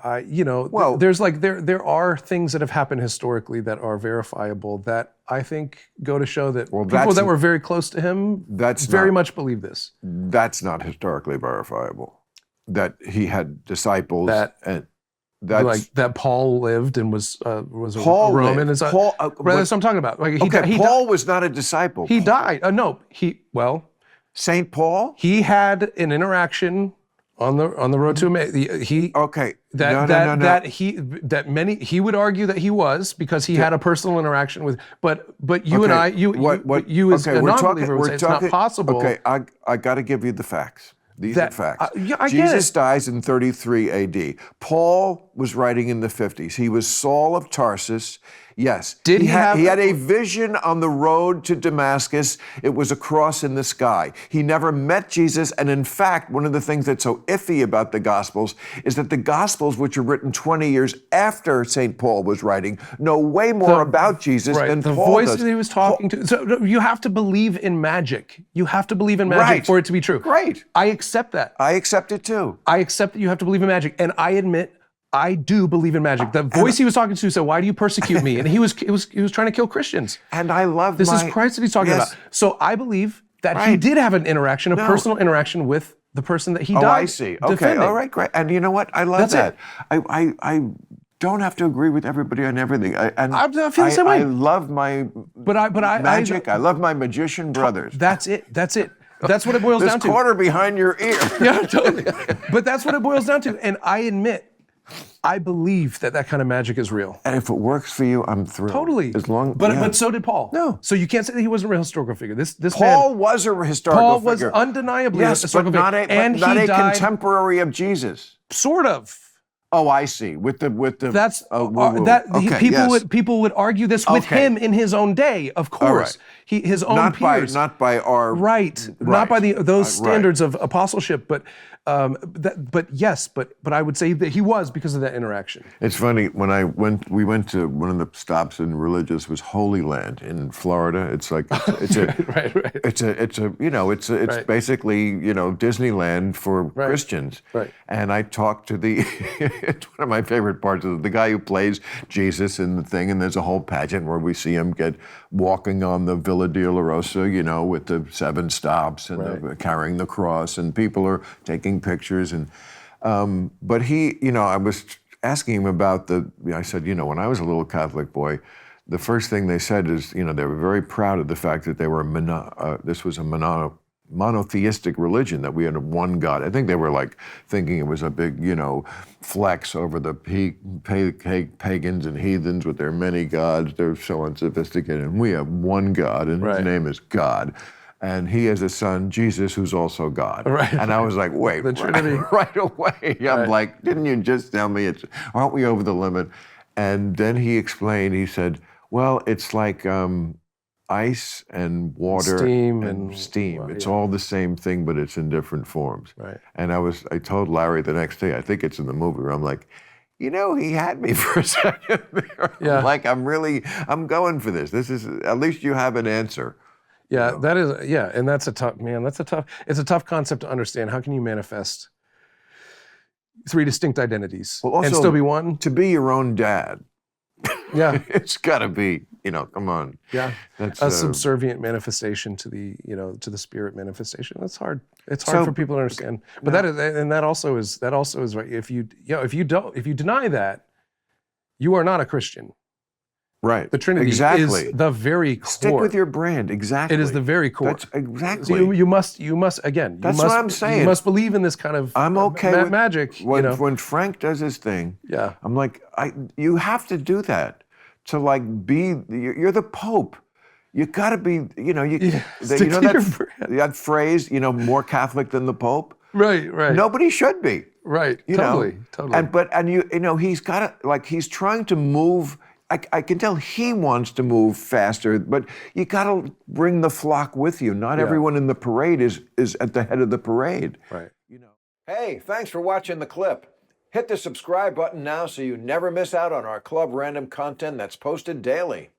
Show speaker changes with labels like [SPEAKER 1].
[SPEAKER 1] Well,
[SPEAKER 2] there's like there are things that have happened historically that are verifiable that I think go to show that people that were very close to him very much believe this.
[SPEAKER 1] That's not historically verifiable. That he had disciples and that's
[SPEAKER 2] like that Paul lived and was a
[SPEAKER 1] Paul
[SPEAKER 2] Roman.
[SPEAKER 1] Lived.
[SPEAKER 2] That's
[SPEAKER 1] Paul,
[SPEAKER 2] what I'm talking about. Like
[SPEAKER 1] Paul was not a disciple.
[SPEAKER 2] He died.
[SPEAKER 1] Saint Paul.
[SPEAKER 2] He had an interaction on the road to Emmaus. He would argue that he was because he had a personal interaction with. But you and I, you as a non-believer would say it's not possible.
[SPEAKER 1] Okay, I got to give you the facts. These are facts.
[SPEAKER 2] I
[SPEAKER 1] Jesus dies in 33 AD. Paul was writing in the 50s. He was Saul of Tarsus. Yes. He had a vision on the road to Damascus. It was a cross in the sky. He never met Jesus. And in fact, one of the things that's so iffy about the Gospels is that the Gospels, which are written 20 years after St. Paul was writing, know way more about Jesus than Paul does.
[SPEAKER 2] The voice that he was talking to. So you have to believe in magic. You have to believe in magic for it to be true.
[SPEAKER 1] Great.
[SPEAKER 2] I accept that.
[SPEAKER 1] I accept it too.
[SPEAKER 2] I accept that you have to believe in magic. And I admit, I do believe in magic. The voice he was talking to said, "Why do you persecute me?" And he was trying to kill Christians.
[SPEAKER 1] And I love
[SPEAKER 2] this is Christ that he's talking about. So I believe that he did have an interaction, personal interaction with the person that he died.
[SPEAKER 1] Oh, I see. Okay,
[SPEAKER 2] defending.
[SPEAKER 1] All right, great. And you know what? I love that. I don't have to agree with everybody on everything.
[SPEAKER 2] I feel the same way.
[SPEAKER 1] I love my magic. I love my magician brothers.
[SPEAKER 2] That's it. That's what it boils down to.
[SPEAKER 1] This quarter behind your ear.
[SPEAKER 2] Yeah, totally. But that's what it boils down to. And I admit, I believe that kind of magic is real.
[SPEAKER 1] And if it works for you, I'm thrilled.
[SPEAKER 2] Totally. But so did Paul.
[SPEAKER 1] No.
[SPEAKER 2] So you can't say that he wasn't a real historical figure. This
[SPEAKER 1] Paul was a historical figure.
[SPEAKER 2] Paul was undeniably a historical figure.
[SPEAKER 1] And not a contemporary of Jesus.
[SPEAKER 2] Sort of.
[SPEAKER 1] Oh, I see. With the
[SPEAKER 2] people would argue this with him in his own day, of course. His own peers.
[SPEAKER 1] Not by our
[SPEAKER 2] not by those standards of apostleship, but I would say that he was because of that interaction.
[SPEAKER 1] It's funny when we went to one of the stops in religious was Holy Land in Florida. It's like it's basically Disneyland for Christians.
[SPEAKER 2] Right.
[SPEAKER 1] And I talked to it's one of my favorite parts of the guy who plays Jesus in the thing, and there's a whole pageant where we see him walking on the Villa di Olorosa, with the 7 stops and carrying the cross, and people are taking pictures. And but he, I was asking him about I said, when I was a little Catholic boy, the first thing they said is, they were very proud of the fact that they were this was a monotheistic religion, that we had one God. I think they were thinking it was a big, flex over the pagans and heathens with their many gods. They're so unsophisticated. And we have one God, and his name is God. And he has a son, Jesus, who's also God.
[SPEAKER 2] Right.
[SPEAKER 1] And I was like, wait,
[SPEAKER 2] the Trinity.
[SPEAKER 1] Right away. I'm like, didn't you just tell me aren't we over the limit? And then he explained, he said, well, it's like ice and water and steam. Well, it's all the same thing, but it's in different forms.
[SPEAKER 2] Right.
[SPEAKER 1] And I told Larry the next day, I think it's in the movie, where I'm like, he had me for a second there.
[SPEAKER 2] Yeah.
[SPEAKER 1] I'm going for this. This is, at least you have an answer.
[SPEAKER 2] Yeah, and that's a tough concept to understand. How can you manifest 3 distinct identities and still be one?
[SPEAKER 1] To be your own dad.
[SPEAKER 2] Yeah.
[SPEAKER 1] It's got to be, come on.
[SPEAKER 2] Yeah. That's a subservient manifestation to the spirit manifestation. That's hard. It's hard for people to understand. But that also is right. If you deny that, you are not a Christian.
[SPEAKER 1] Right.
[SPEAKER 2] The Trinity is the very core.
[SPEAKER 1] Stick with your brand. Exactly.
[SPEAKER 2] It is the very core.
[SPEAKER 1] That's exactly.
[SPEAKER 2] So you must again.
[SPEAKER 1] That's what I'm saying.
[SPEAKER 2] You must believe in this kind of magic.
[SPEAKER 1] When Frank does his thing, I'm like, you have to do that to you're the Pope. You got to be, that phrase, more Catholic than the Pope.
[SPEAKER 2] Right.
[SPEAKER 1] Nobody should be.
[SPEAKER 2] Right. Totally.
[SPEAKER 1] And he's got to he's trying to move. I can tell he wants to move faster, but you got to bring the flock with you. Not everyone in the parade is at the head of the parade.
[SPEAKER 2] Right.
[SPEAKER 3] Hey, thanks for watching the clip. Hit the subscribe button now so you never miss out on our Club Random content that's posted daily.